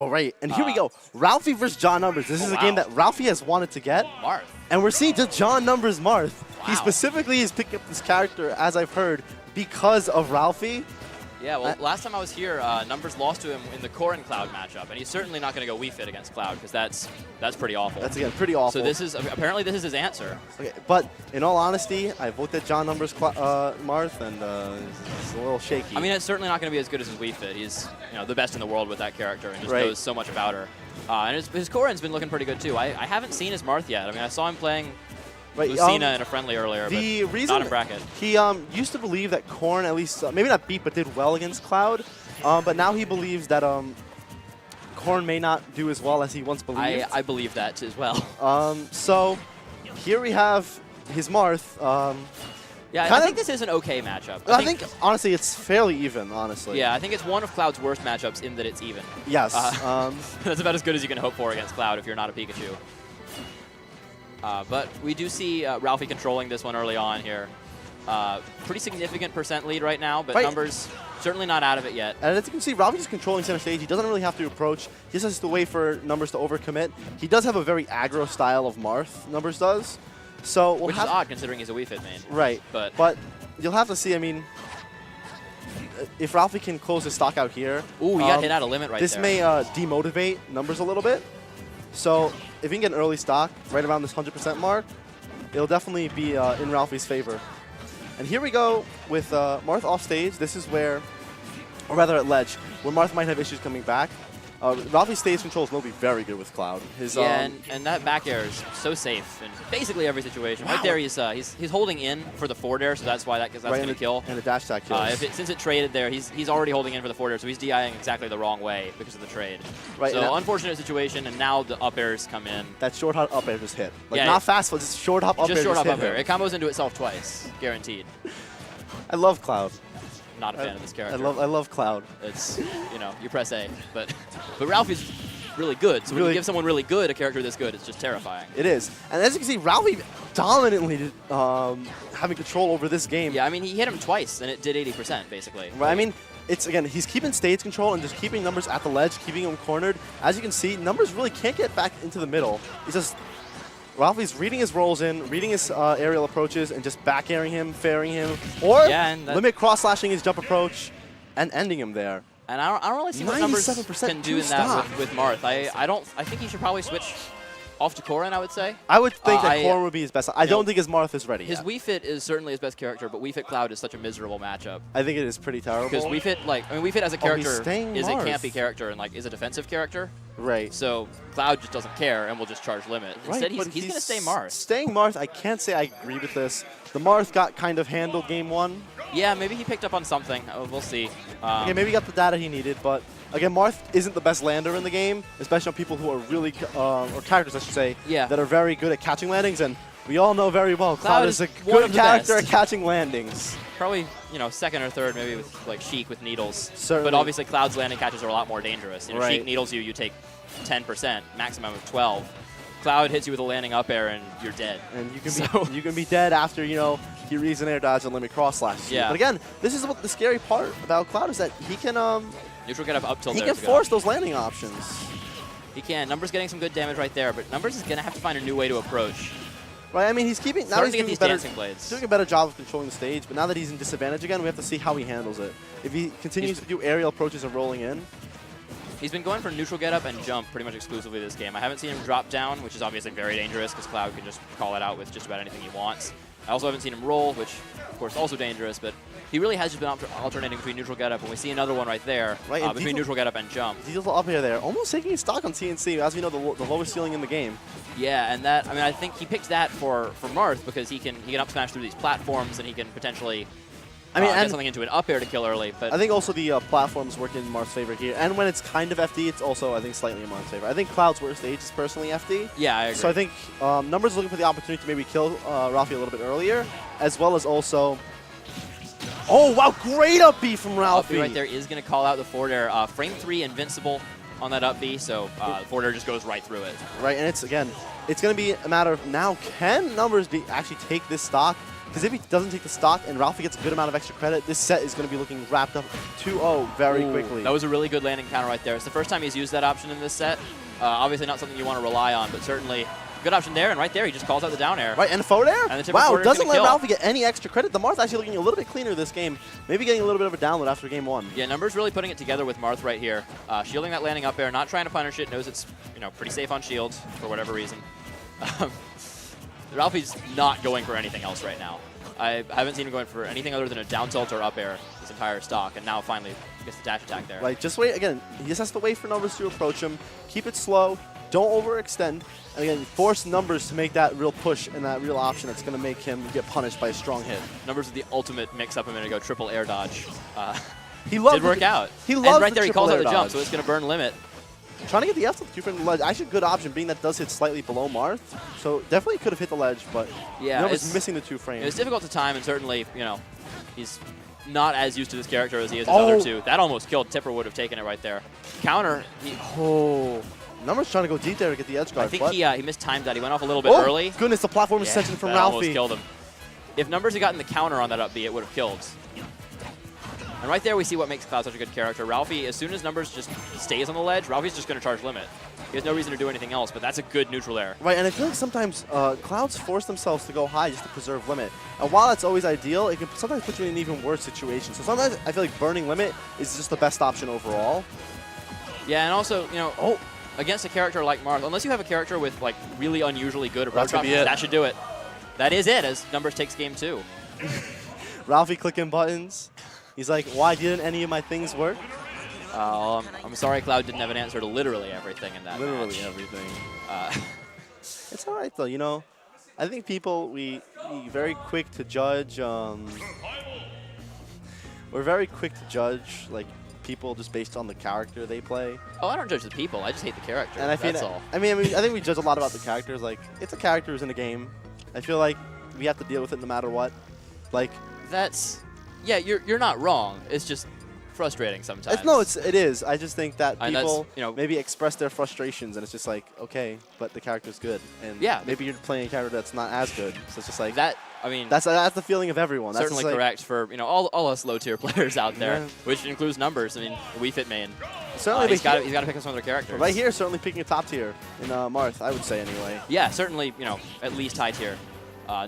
All right, and here we go. Ralphie versus John Numbers. This is a game that Ralphie has wanted to get. Marth. And we're seeing just John Numbers Marth. Wow. He specifically is picking up this character, as I've heard, because of Ralphie. Yeah, well, last time I was here, Numbers lost to him in the Core and Cloud matchup, and he's certainly not going to go Wii Fit against Cloud, because that's pretty awful. That's, again, pretty awful. So this is, apparently this is his answer. Okay, but in all honesty, I voted John Numbers Marth, and it's a little shaky. I mean, it's certainly not going to be as good as his Wii Fit. He's the best in the world with that character, and just knows so much about her. And his Corin's been looking pretty good, too. I haven't seen his Marth yet. I mean, I saw him playing Lucina in a friendly earlier, but not in bracket. He used to believe that Corrin at least, maybe not beat, but did well against Cloud. But now he believes that Corrin may not do as well as he once believed. I believe that as well. So here we have his Marth. Yeah, I think this is an okay matchup. I think, honestly, it's fairly even, honestly. Yeah, I think it's one of Cloud's worst matchups in that it's even. Yes. That's about as good as you can hope for against Cloud if you're not a Pikachu. But we do see Ralphie controlling this one early on here. Pretty significant % lead right now, but Numbers certainly not out of it yet. And as you can see, Ralphie's controlling center stage. He doesn't really have to approach. He just has to wait for Numbers to overcommit. He does have a very aggro style of Marth, Numbers does. So Which is odd considering he's a Wii Fit main. Right. But you'll have to see, I mean, if Ralphie can close his stock out here. Ooh, he got hit out of limit right this there. This may demotivate Numbers a little bit. So if he can get an early stock right around this 100% mark, it'll definitely be in Ralphie's favor. And here we go with Marth off stage. This is where, or rather at ledge, where Marth might have issues coming back. Ralphie's stage controls will be very good with Cloud. And that back air is so safe in basically every situation. Wow. Right there, he's holding in for the forward air, so that's why that's going to kill. And the dash attack kills. Since it traded there, he's already holding in for the forward air, so he's DIing exactly the wrong way because of the trade. Right. So unfortunate situation, and now the up airs come in. That short hop up air just hit. Like not fast, but just short hop up air. Just short hop up air. It combos into itself twice, guaranteed. I love Cloud. Not a fan of this character. I love Cloud. It's you press A, but Ralphie's really good. So when you give someone really good a character this good, it's just terrifying. It is, and as you can see, Ralphie dominantly having control over this game. Yeah, I mean he hit him twice and it did 80% basically. Right. I mean, it's again he's keeping stage control and just keeping Numbers at the ledge, keeping him cornered. As you can see, Numbers really can't get back into the middle. He's just Ralphie's reading his rolls in, reading his aerial approaches, and just back airing him, fairing him, or limit cross slashing his jump approach, and ending him there. And I don't really see what Numbers can do in that with Marth. I think he should probably switch off to Corrin, I would say. I would think that Corrin would be his best. I don't think his Marth is ready yet. His Wii Fit is certainly his best character, but Wii Fit Cloud is such a miserable matchup. I think it is pretty terrible. Because Wii Fit, Wii Fit as a character is a campy character and is a defensive character. Right. So Cloud just doesn't care and will just charge limit. Instead, he's going to stay Marth. Staying Marth, I can't say I agree with this. The Marth got kind of handled game one. Yeah, maybe he picked up on something. We'll see. Okay, maybe he got the data he needed, but again, Marth isn't the best lander in the game, especially on people who are really, or characters, I should say, that are very good at catching landings. And we all know very well Cloud is a good character at catching landings. Probably, second or third, maybe with Sheik with needles. Certainly. But obviously, Cloud's landing catches are a lot more dangerous. Sheik needles you take 10%, maximum of 12. Cloud hits you with a landing up air and you're dead. And you can be dead after he reads an air dodge and limit cross slash. Yeah. But again, this is what the scary part about Cloud is that he can neutral get up tilt. He can force those landing options. He can. Numbers getting some good damage right there, but Numbers is gonna have to find a new way to approach. Right. I mean, he's keeping now. He's doing he's doing a better job of controlling the stage, but now that he's in disadvantage again, we have to see how he handles it. If he continues to do aerial approaches and rolling in. He's been going for neutral get up and jump pretty much exclusively this game. I haven't seen him drop down, which is obviously very dangerous because Cloud can just call it out with just about anything he wants. I also haven't seen him roll, which of course is also dangerous, but he really has just been alternating between neutral get up, and we see another one right there between neutral get up and jump. Diesel up here there, almost taking his stock on TNC, as we know the lowest ceiling in the game. Yeah, and that, I think he picked that for Marth because he can up smash through these platforms and he can potentially get something into an up air to kill early. But I think also the platforms work in Marth's favor here. And when it's kind of FD, it's also, I think, slightly in Marth's favor. I think Cloud's worst stage is personally FD. Yeah, I agree. So I think Numbers is looking for the opportunity to maybe kill Ralphie a little bit earlier, as well as also... Oh, wow, great up B from Ralphie. Right there is going to call out the forward air. Frame 3 invincible on that up B, so the forward air just goes right through it. Right, and it's going to be a matter of now, can Numbers actually take this stock Because if he doesn't take the stock and Ralphie gets a good amount of extra credit, this set is going to be looking wrapped up 2-0 very quickly. That was a really good landing counter right there. It's the first time he's used that option in this set. Obviously not something you want to rely on, but certainly good option there. And right there, he just calls out the down air. Right, and the forward air? And the wow, forward doesn't let kill. Ralphie get any extra credit. The Marth's actually looking a little bit cleaner this game. Maybe getting a little bit of a download after game 1. Yeah, Numbers really putting it together with Marth right here. Shielding that landing up air, not trying to punish it, knows it's pretty safe on shield for whatever reason. Ralphie's not going for anything else right now. I haven't seen him going for anything other than a down tilt or up air this entire stock, and now finally gets the dash attack there. Right, just wait. Again, he just has to wait for Numbers to approach him. Keep it slow. Don't overextend. And again, force Numbers to make that real push and that real option that's going to make him get punished by a strong hit. Numbers with the ultimate mix-up a minute ago, triple air dodge. He loves did work out. He loves and right there, he calls out the dodge. jump, so it's going to burn limit. Trying to get the F tilt from the ledge. Actually, a good option, being that does hit slightly below Marth. So definitely could have hit the ledge, but yeah, Numbers missing the 2 frames. It's difficult to time, and certainly, he's not as used to this character as he is his other two. That almost killed. Tipper would have taken it right there. Counter. Numbers trying to go deep there to get the edge guard. I think he mistimed that. He went off a little bit early. Goodness, the platform extension from that Ralphie. Almost killed him. If Numbers had gotten the counter on that up B, it would have killed. And right there we see what makes Cloud such a good character. Ralphie, as soon as Numbers just stays on the ledge, Ralphie's just going to charge limit. He has no reason to do anything else, but that's a good neutral air. Right, and I feel like sometimes Clouds force themselves to go high just to preserve limit. And while that's always ideal, it can sometimes put you in an even worse situation. So sometimes I feel like burning limit is just the best option overall. Yeah, and also, against a character like Marth, unless you have a character with like really unusually good approach options, that should do it. That is it, as Numbers takes game 2. Ralphie clicking buttons. He's like, why didn't any of my things work? I'm sorry Cloud didn't have an answer to literally everything in that match. Everything. It's all right, though. I think people, we very quick to judge. We're very quick to judge, like, people just based on the character they play. Oh, I don't judge the people. I just hate the character. And that's all. I think we judge a lot about the characters. Like, it's a character who's in a game. I feel like we have to deal with it no matter what. Like, yeah, you're not wrong. It's just frustrating sometimes. It is. I just think that people maybe express their frustrations, and it's just like, okay, but the character's good, and maybe you're playing a character that's not as good. So it's just like that. I mean, that's the feeling of everyone. That's certainly correct for all us low tier players out there, which includes Numbers. I mean, Wii Fit main. Certainly, he's got to pick up some other characters. Right here, certainly picking a top tier in Marth, I would say anyway. Yeah, certainly. At least high tier.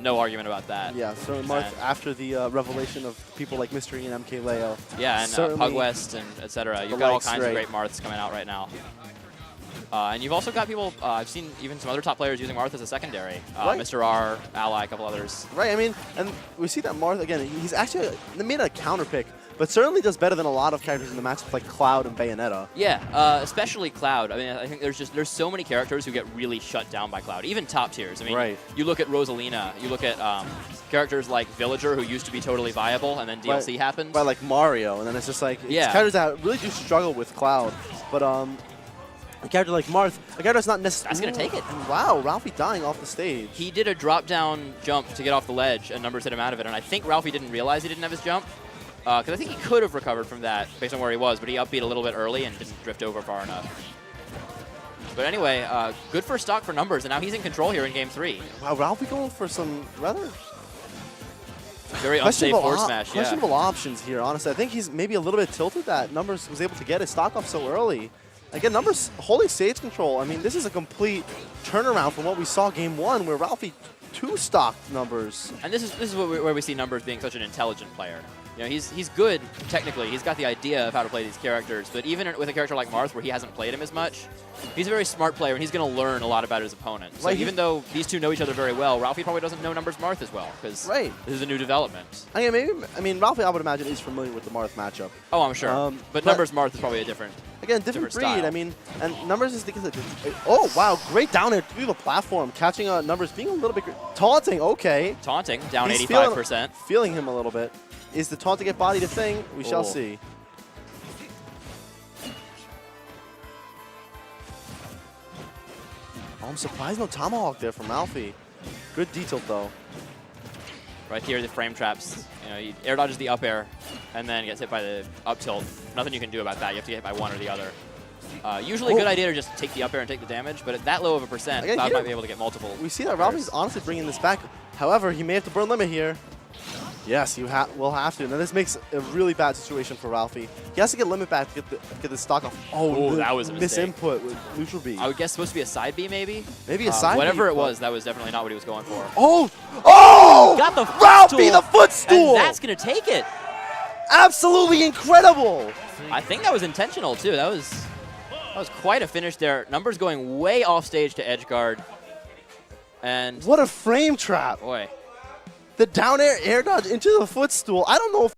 No argument about that. Yeah, so Marth, after the revelation of people like Mystery and MK Leo. Yeah, and Pug West and etc. You've got all kinds of great Marths coming out right now. And you've also got people, I've seen even some other top players using Marth as a secondary. Mr. R, Ally, a couple others. Right, I mean, and we see that Marth, again, he's actually made a counter pick, but certainly does better than a lot of characters in the matchup like Cloud and Bayonetta. Yeah, especially Cloud. I mean, I think there's so many characters who get really shut down by Cloud, even top tiers. I mean, you look at Rosalina, you look at characters like Villager, who used to be totally viable, and then DLC happened. By like Mario, and then it's just like, it's characters that really do struggle with Cloud, but a character like Marth, a character that's not necessarily... That's going to take it. And wow, Ralphie dying off the stage. He did a drop-down jump to get off the ledge, and Numbers hit him out of it, and I think Ralphie didn't realize he didn't have his jump, because I think he could have recovered from that based on where he was, but he upbeat a little bit early and didn't drift over far enough. But anyway, good first stock for Numbers, and now he's in control here in Game 3. Wow, Ralphie going for some rather... Very unsafe forward smash, questionable options here, honestly. I think he's maybe a little bit tilted that Numbers was able to get his stock off so early. Again, Numbers holding stage control. I mean, this is a complete turnaround from what we saw Game 1, where Ralphie two-stocked Numbers. And this is where we see Numbers being such an intelligent player. He's good technically. He's got the idea of how to play these characters. But even with a character like Marth, where he hasn't played him as much, he's a very smart player, and he's going to learn a lot about his opponent. So even though these two know each other very well, Ralphie probably doesn't know Numbers Marth as well, because this is a new development. I mean, Ralphie, I would imagine, is familiar with the Marth matchup. Oh, I'm sure. But Numbers Marth is probably a different breed. style. I mean, and Numbers is oh wow, great down air through the platform, catching Numbers, being a little bit taunting. Okay, taunting down 85%. Feeling him a little bit. Is the taunt to get bodied a thing? We shall see. Oh, I'm surprised no tomahawk there from Ralphie. Good detail though. Right here, the frame traps. He air dodges the up air, and then gets hit by the up tilt. Nothing you can do about that. You have to get hit by one or the other. Usually a good idea to just take the up air and take the damage, but at that low of a percent, Again, Cloud here, might be able to get multiple. We see that Ralphie's honestly bringing this back. However, he may have to burn limit here. Yes, you will have to. Now this makes a really bad situation for Ralphie. He has to get limit back to get the stock off. Oh, that was a mistake. Misinput with neutral B. I would guess supposed to be a side B maybe? Maybe a side Whatever B, it was, that was definitely not what he was going for. Oh! Oh! Got the Ralphie, the footstool! And that's going to take it. Absolutely incredible! I think that was intentional too. That was quite a finish there. Numbers going way off stage to edge guard. And what a frame trap! boy. The down air dodge into the footstool. I don't know if